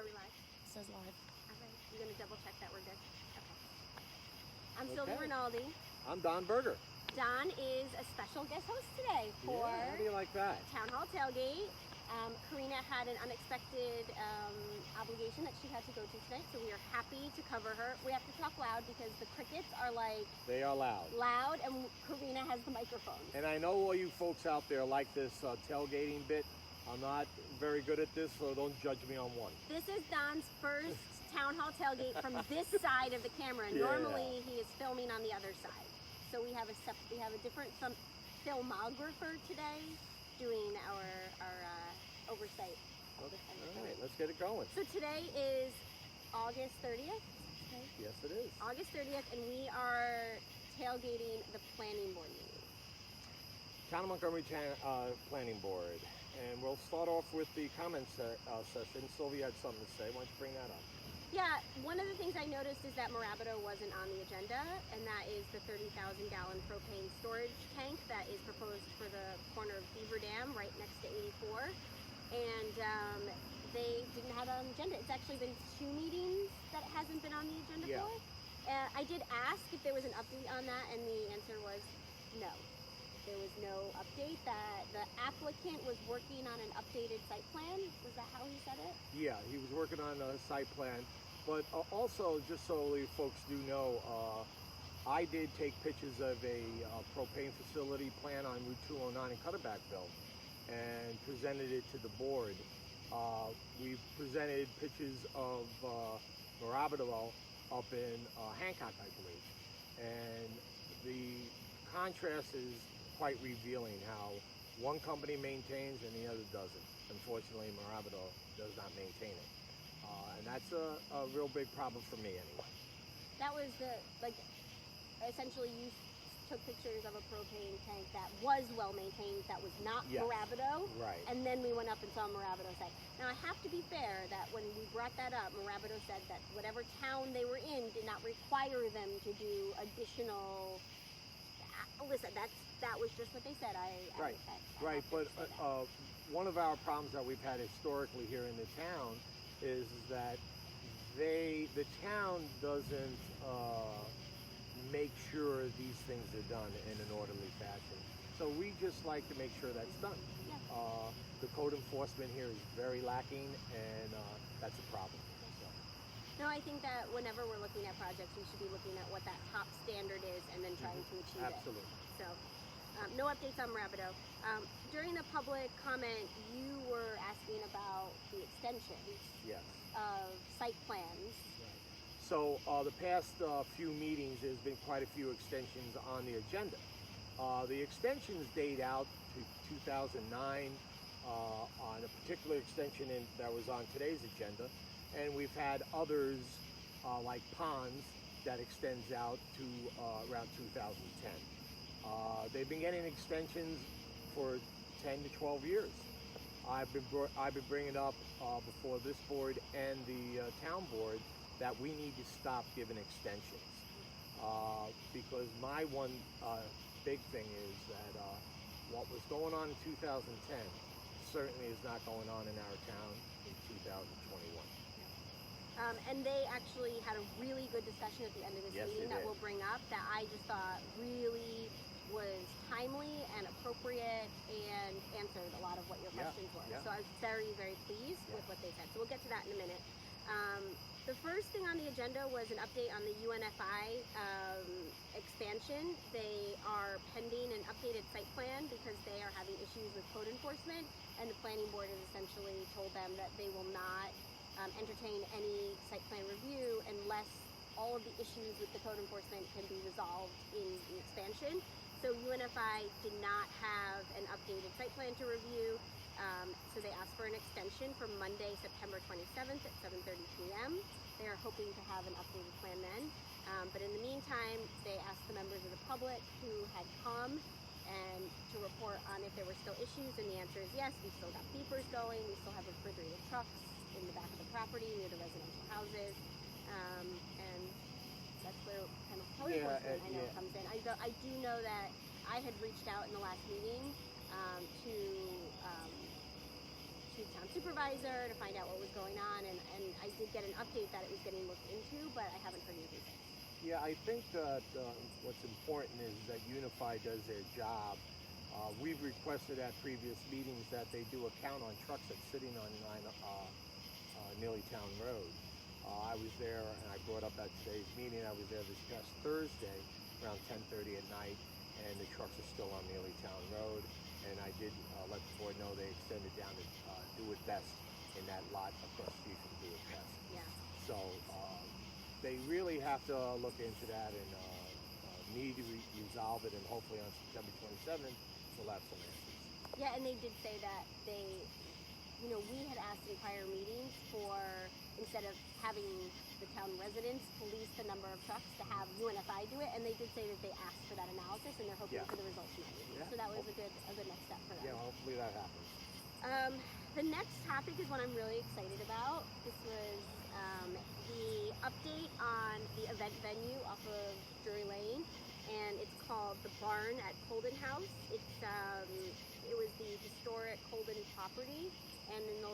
we live? It says live. All right. You're going to double check that we're good? Okay. I'm Sylvia Rinaldi. I'm Don Berger. Don is a special guest host today for how do you like that? Town Hall Tailgate. Karina had an unexpected obligation that she had to go to tonight, so we are happy to cover her. We have to talk loud because the crickets are like... They are loud. Loud, and Karina has the microphone. And I know all you folks out there like this tailgating bit. I'm not very good at this, so don't judge me on one. This is Don's first Town Hall Tailgate from this side of the camera. Yeah. Normally, he is filming on the other side. So we have a different filmographer today doing our oversight. Okay. All right, let's get it going. So today is August 30th. Okay. Yes, it is. August 30th, and we are tailgating the planning board meeting. Town of Montgomery Planning Board. And we'll start off with the comments session. Sylvia had something to say. Why don't you bring that up? Yeah, one of the things I noticed is that Morabito wasn't on the agenda, and that is the 30,000-gallon propane storage tank that is proposed for the corner of Beaver Dam, right next to 84. And they didn't have it on the agenda. It's actually been 2 meetings that it hasn't been on the agenda for. I did ask if there was an update on that, and the answer was no. There was no update. That the applicant was working on an updated site plan. Was that how he said it? Yeah, he was working on a site plan. But also, just so you folks do know, I did take pictures of a propane facility plan on Route 209 in Cutterbackville and presented it to the board. We presented pictures of Morabito up in Hancock, I believe. And the contrast is quite revealing how one company maintains and the other doesn't. Unfortunately, Morabito does not maintain it. And that's a real big problem for me anyway. That was essentially you took pictures of a propane tank that was well maintained, that was not Morabito. Right. And then we went up and saw Morabito site. Now I have to be fair that when we brought that up, Morabito said that whatever town they were in did not require them to do additional... Listen, that was just what they said. Right. But one of our problems that we've had historically here in the town is that the town doesn't make sure these things are done in an orderly fashion. So we just like to make sure that's done. Yeah. The code enforcement here is very lacking, and that's a problem. No, I think that whenever we're looking at projects, we should be looking at what that top standard is and then trying to achieve Absolutely. it. So, no updates on Morabito. During the public comment, you were asking about the extensions of site plans. Right. So the past few meetings, there's been quite a few extensions on the agenda. The extensions date out to 2009 on a particular extension that was on today's agenda. And we've had others like ponds that extends out to around 2010. They've been getting extensions for 10 to 12 years. I've been bringing up before this board and the town board that we need to stop giving extensions because my one big thing is that what was going on in 2010 certainly is not going on in our town in 2021. And they actually had a really good discussion at the end of this meeting that we'll bring up that I just thought really was timely and appropriate and answered a lot of what your questions were. So I was very, very pleased with what they said. So we'll get to that in a minute. The first thing on the agenda was an update on the UNFI expansion. They are pending an updated site plan because they are having issues with code enforcement, and the planning board has essentially told them that they will not entertain any site plan review unless all of the issues with the code enforcement can be resolved in the expansion. So UNFI did not have an updated site plan to review, so they asked for an extension from Monday, September 27th at 7:30 p.m. They are hoping to have an updated plan then. But in the meantime, they asked the members of the public who had come and to report on if there were still issues, and the answer is yes. We still got beepers going, we still have refrigerated trucks in the back of the property near the residential houses, and that's where kind of code enforcement I know comes in. I do know that I had reached out in the last meeting to town supervisor supervisor to find out what was going on, and I did get an update that it was getting looked into, but I haven't heard anything since. Yeah, I think that what's important is that Unified does their job. We've requested at previous meetings that they do a count on trucks that's sitting on Neely Town Road. I was there, and I brought up at today's meeting. I was there this past Thursday around 10:30 at night, and the trucks are still on Neely Town Road. And I did let the board know they extended down to Do It Best in that lot across the street from Do It Best. Yeah. So they really have to look into that and need to resolve it, and hopefully on September 27th we'll have some answers. Yeah, and they did say that we had asked in prior meetings for, instead of having the town residents police the number of trucks, to have UNFI do it, and they did say that they asked for that analysis, and they're hoping for the results from that meeting. Yeah. So that was a good next step for them. Yeah, hopefully that happens. The next topic is one I'm really excited about. This was the update on the event venue off of Drury Lane, and it's called the Barn at Colden House. It was the historic Colden property, and then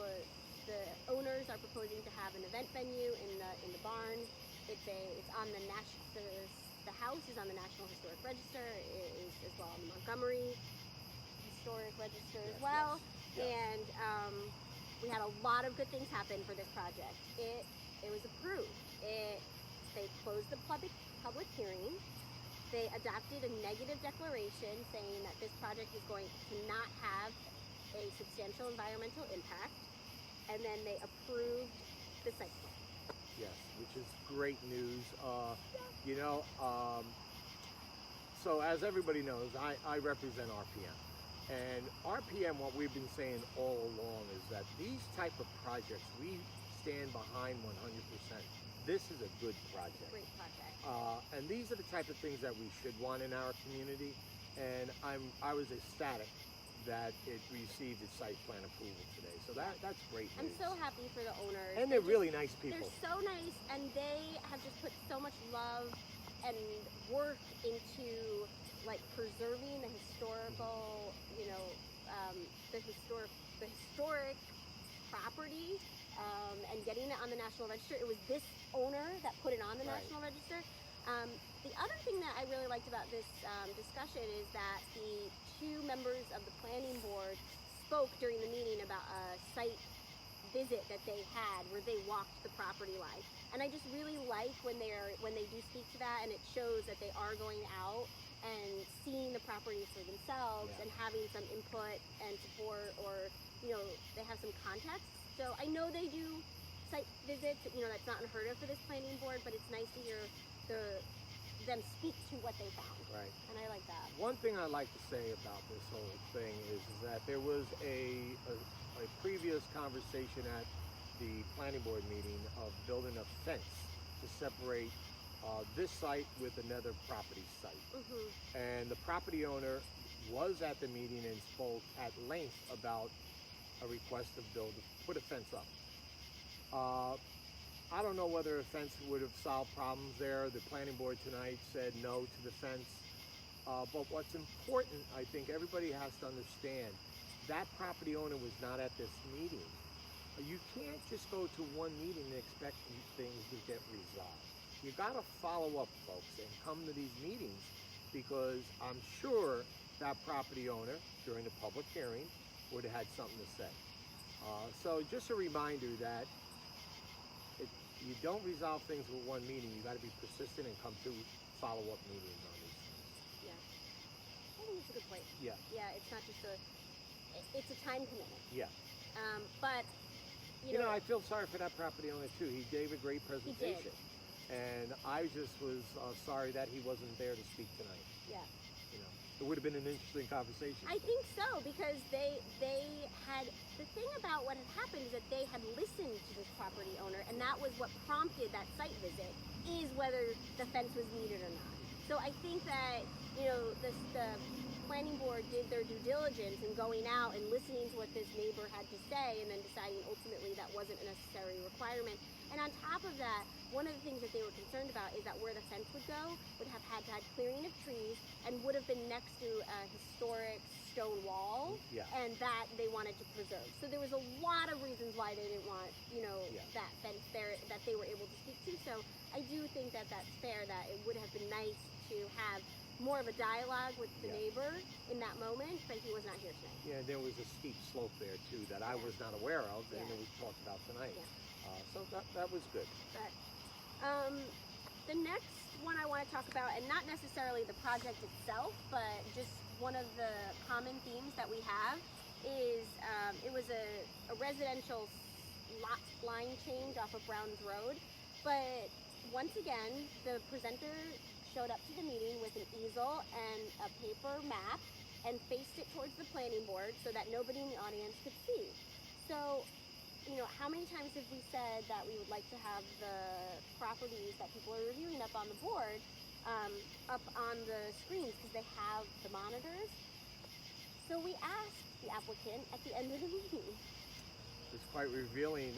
the owners are proposing to have an event venue in the barn. It's on the house is on the National Historic Register. It is as well on the Montgomery Historic Register as well. Yes. And we had a lot of good things happen for this project. It was approved. They closed the public hearing. They adopted a negative declaration saying that this project is going to not have a substantial environmental impact, and then they approved the site plan. Yes, which is great news. So as everybody knows, I represent RPM. And RPM, what we've been saying all along is that these type of projects, we stand behind 100%. This is a good project. Great project. And these are the type of things that we should want in our community. And I was ecstatic that it received its site plan approval today. So that's great news. I'm so happy for the owners. And they're really nice people. They're so nice, and they have just put so much love and work into preserving the historical, the historic property, and getting it on the National Register. It was this owner that put it on the National Register. The other thing that I really liked about this discussion is that the two members of the planning board spoke during the meeting about a site visit that they had where they walked the property line. And I just really like when they do speak to that, and it shows that they are going out and seeing the properties for themselves and having some input and support, or they have some context. So I know they do site visits, that's not unheard of for this planning board, but it's nice to hear them speak to what they found. Right. And I like that. One thing I'd like to say about this whole thing is that there was a previous conversation at the planning board meeting of building a fence to separate this site with another property site. Mm-hmm. And the property owner was at the meeting and spoke at length about a request to put a fence up. I don't know whether a fence would have solved problems there. The planning board tonight said no to the fence. But what's important, I think everybody has to understand, that property owner was not at this meeting. You can't just go to one meeting and expect things to get resolved. You got to follow up, folks, and come to these meetings, because I'm sure that property owner, during the public hearing, would have had something to say. So just a reminder that you don't resolve things with one meeting. You got to be persistent and come to follow-up meetings on these things. Yeah, I think it's a good point. Yeah. Yeah, it's not just it's a time commitment. Yeah. But I feel sorry for that property owner too. He gave a great presentation. He did. And I just was sorry that he wasn't there to speak tonight. Yeah. It would have been an interesting conversation. I think so, because they had, the thing about what had happened is that they had listened to this property owner, and that was what prompted that site visit, is whether the fence was needed or not. So I think that, the planning board did their due diligence in going out and listening to what this neighbor had to say, and then deciding ultimately that wasn't a necessary requirement. And on top of that, one of the things that they were concerned about is that where the fence would go would have had to have clearing of trees, and would have been next to a historic stone wall, and that they wanted to preserve. So there was a lot of reasons why they didn't want, that fence there that they were able to speak to. So I do think that that's fair, that it would have been nice to have more of a dialogue with the neighbor in that moment, but he was not here tonight. Yeah, there was a steep slope there too that I was not aware of, and it was talked about tonight. So that was good. But the next one I want to talk about, and not necessarily the project itself, but just one of the common themes that we have is it was a residential lot line change off of Browns Road, but once again the presenter showed up to the meeting with an easel and a paper map and faced it towards the planning board so that nobody in the audience could see. So, how many times have we said that we would like to have the properties that people are reviewing up on the board, up on the screens, because they have the monitors? So we asked the applicant at the end of the meeting. It's quite revealing,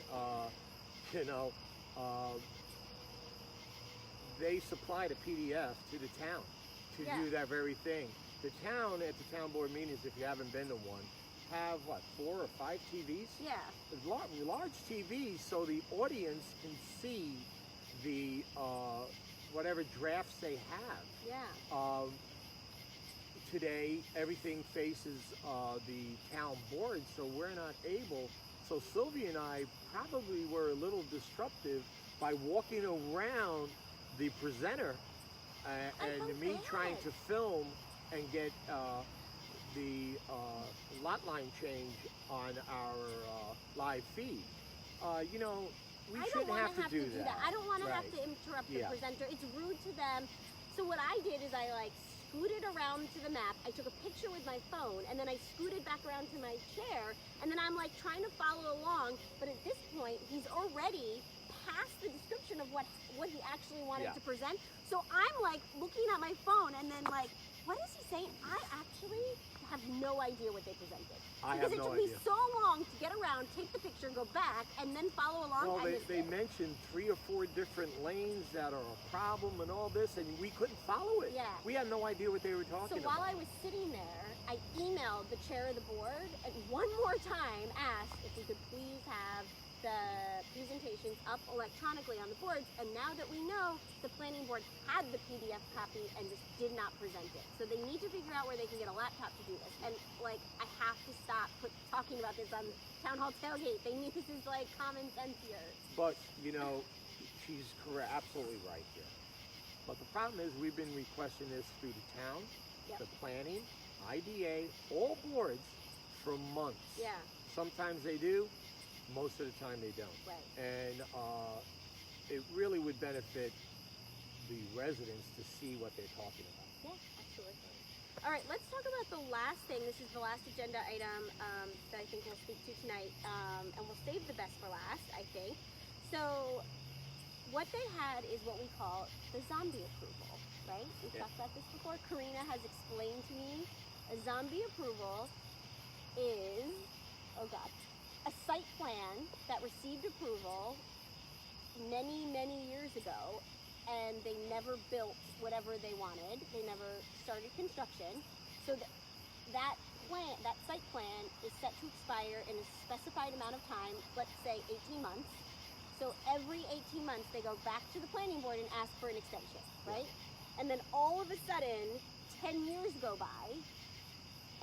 they supplied a PDF to the town to do that very thing. The town, at the town board meetings, if you haven't been to one, have 4 or 5 TVs? Yeah. Large TVs, so the audience can see the whatever drafts they have. Yeah. Today, everything faces the town board, so we're not able. So Sylvia and I probably were a little disruptive by walking around the presenter and me trying to film and get the lot line change on our live feed. We shouldn't have to do that. I don't want to have to interrupt the presenter. It's rude to them. So what I did is I scooted around to the map. I took a picture with my phone, and then I scooted back around to my chair, and then I'm trying to follow along. But at this point, he's already past the description of what he actually wanted to present. So I'm looking at my phone, and then what is he saying? I actually have no idea what they presented. Because it took me so long to get around, take the picture, go back, and then follow along. Well, they mentioned 3 or 4 different lanes that are a problem and all this, and we couldn't follow it. Yeah. We had no idea what they were talking about. So while I was sitting there, I emailed the chair of the board and one more time asked if we could please have the presentations up electronically on the boards, and now that we know the planning board had the PDF copy and just did not present it. So they need to figure out where they can get a laptop to do this. And I have to stop talking about this on Town Hall Tailgate. This is common sense here. But, she's correct, absolutely right here. But the problem is we've been requesting this through the town, the planning, IDA, all boards for months. Yeah. Sometimes they do. Most of the time they don't. Right. And it really would benefit the residents to see what they're talking about. Yeah, absolutely. All right, let's talk about the last thing. This is the last agenda item that I think we'll speak to tonight, and we'll save the best for last, I think. So what they had is what we call the zombie approval, right? We've talked about this before. Karina has explained to me a zombie approval is, a site plan that received approval many, many years ago, and they never built whatever they wanted. They never started construction. So that site plan is set to expire in a specified amount of time, let's say 18 months. So every 18 months they go back to the planning board and ask for an extension, right? And then all of a sudden, 10 years go by,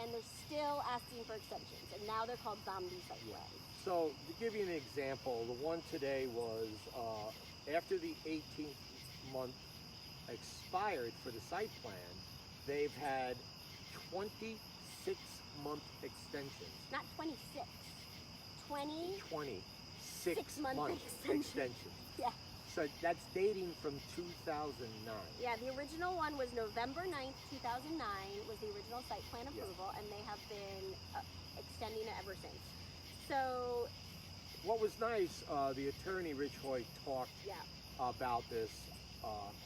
and they're still asking for extensions, and now they're called zombie site plans. So to give you an example, the one today was after the 18th month expired for the site plan, they've had 26-month extensions. Not 26, 26 month extensions. Yeah. So that's dating from 2009. Yeah, the original one was November 9th, 2009 was the original site plan approval, and they have been extending it ever since. So what was nice, the attorney Rich Hoyt talked about this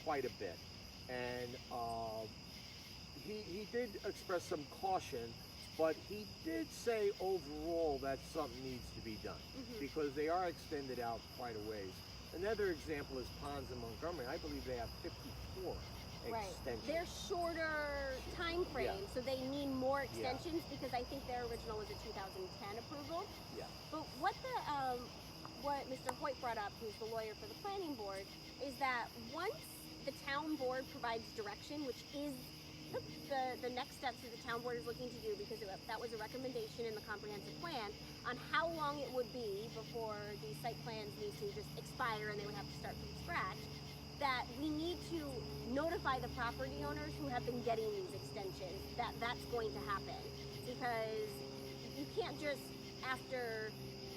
quite a bit, and he did express some caution, but he did say overall that something needs to be done because they are extended out quite a ways. Another example is ponds in Montgomery. I believe they have 54 extensions. They're shorter time frames, so they need more extensions because I think their original was a 2010 approval. Yeah. But what Patrick brought up, who's the lawyer for the planning board, is that once the town board provides direction, which is the next steps that the town board is looking to do, because that was a recommendation in the comprehensive plan on how long it would be before these site plans need to just expire and they would have to start from scratch, that we need to notify the property owners who have been getting these extensions that that's going to happen, because you can't just after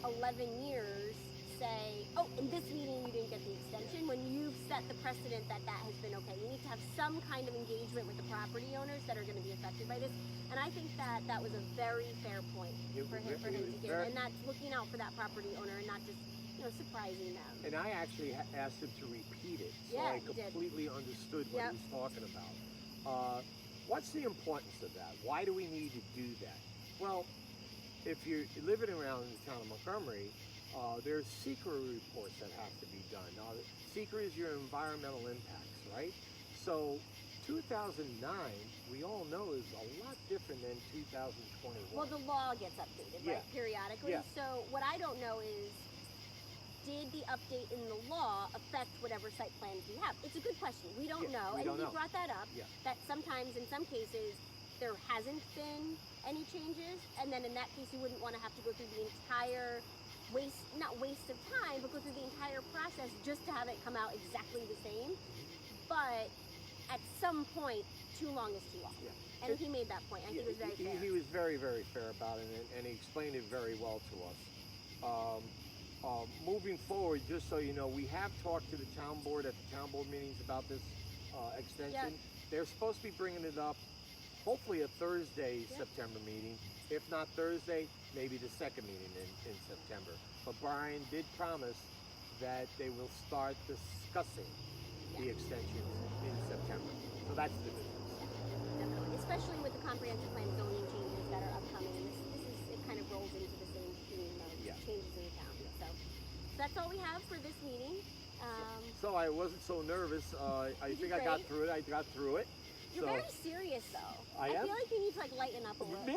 11 years say, oh, in this meeting you didn't get the extension, when you've set the precedent that that has been okay. You need to have some kind of engagement with the property owners that are going to be affected by this, and I think that that was a very fair point for him to give, and that's looking out for that property owner and not just, you know, surprising them. And I actually asked him to repeat it, so I completely understood what he was talking about. What's the importance of that? Why do we need to do that? Well, if you're living around in the town of Montgomery, there's secret reports that have to be done. Secret is your environmental impacts, right? So 2009, we all know, is a lot different than 2021. Well, the law gets updated, right, periodically. Yeah. So what I don't know is, did the update in the law affect whatever site plans we have? It's a good question. We don't know. And you brought that up, that sometimes, in some cases, there hasn't been any changes, and then in that case, you wouldn't want to have to go through the entire not waste of time, but go through the entire process just to have it come out exactly the same. But at some point, too long is too long. And he made that point. I think it was very fair. He was very, very fair about it, and he explained it very well to us. Moving forward, just so you know, we have talked to the town board at the town board meetings about this extension. They're supposed to be bringing it up, hopefully a Thursday September meeting. If not Thursday, maybe the second meeting in September. But Brian did promise that they will start discussing the extensions in September. So that's the good news. Definitely, especially with the comprehensive plan zoning changes that are upcoming. It kind of rolls into the same theme of changes in the town. So that's all we have for this meeting. So I wasn't so nervous. I think I got through it. I got through it. You're very serious, though. I am? feel like you need to lighten up a little. Me?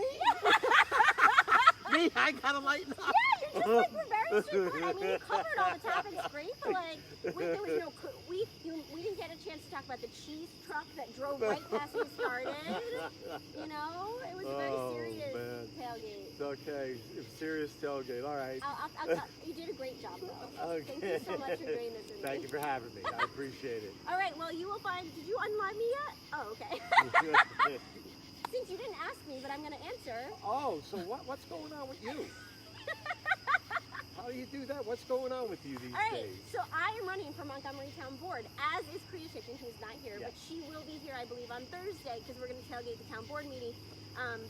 Me? I gotta lighten up. Yeah, you're just we're very straightforward. I mean, you covered all the topics great, but there was no, we didn't get a chance to talk about the cheese truck that drove right past we started. You know, it was a very serious tailgate. It's okay, it's serious tailgate. All right. You did a great job, though. Okay. Thank you so much for doing this with me. Thank you for having me. I appreciate it. All right. Well, you will find. Did you unlock me yet? Oh, okay. Since you didn't ask me, but I'm going to answer. Oh, so what's going on with you? How do you do that? What's going on with you these days? So I am running for Montgomery Town Board, as is Priya Chicken, who's not here, but she will be here, I believe, on Thursday, because we're going to tailgate the town board meeting.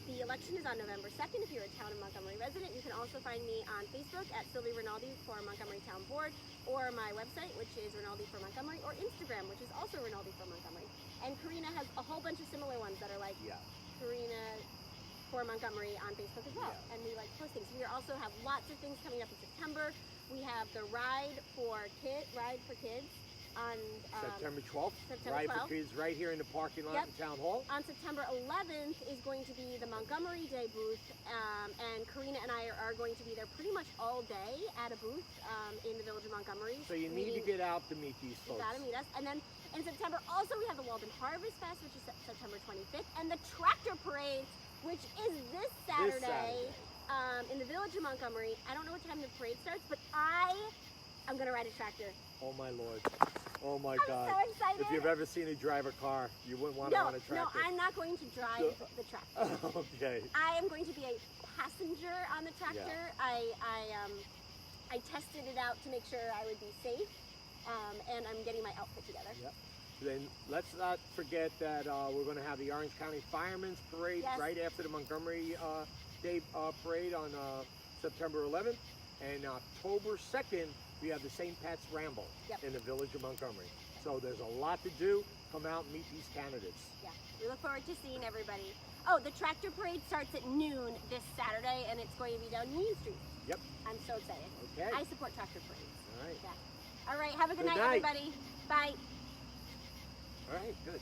The election is on November 2nd. If you're a town of Montgomery resident, you can also find me on Facebook at Sylvie Rinaldi for Montgomery Town Board, or my website, which is Rinaldi for Montgomery, or Instagram, which is also Rinaldi for Montgomery. And Karina has a whole bunch of similar ones that are like Karina for Montgomery on Facebook as well, and we like postings. We also have lots of things coming up in September. We have the Ride for Kids on September 12th. Ride for Kids right here in the parking lot in Town Hall. On September 11th is going to be the Montgomery Day booth, and Karina and I are going to be there pretty much all day at a booth in the village of Montgomery. So you need to get out to meet these folks. You gotta meet us. And then in September also we have the Walden Harvest Fest, which is September 25th, and the Tractor Parade, which is this Saturday. In the village of Montgomery. I don't know what time the parade starts, but I'm gonna ride a tractor. Oh my Lord. Oh my God. I'm so excited. If you've ever seen a drive a car, you wouldn't want to run a tractor. No, I'm not going to drive the tractor. Okay. I am going to be a passenger on the tractor. I tested it out to make sure I would be safe, and I'm getting my outfit together. Yep. Then let's not forget that we're going to have the Orange County Firemen's Parade right after the Montgomery Day Parade on September 11th. And October 2nd, we have the St. Pat's Ramble in the village of Montgomery. So there's a lot to do. Come out and meet these candidates. Yeah, we look forward to seeing everybody. Oh, the Tractor Parade starts at noon this Saturday, and it's going to be down Union Street. Yep. I'm so excited. Okay. I support tractor parades. All right. Yeah. All right, have a good night, everybody. Bye. All right, good.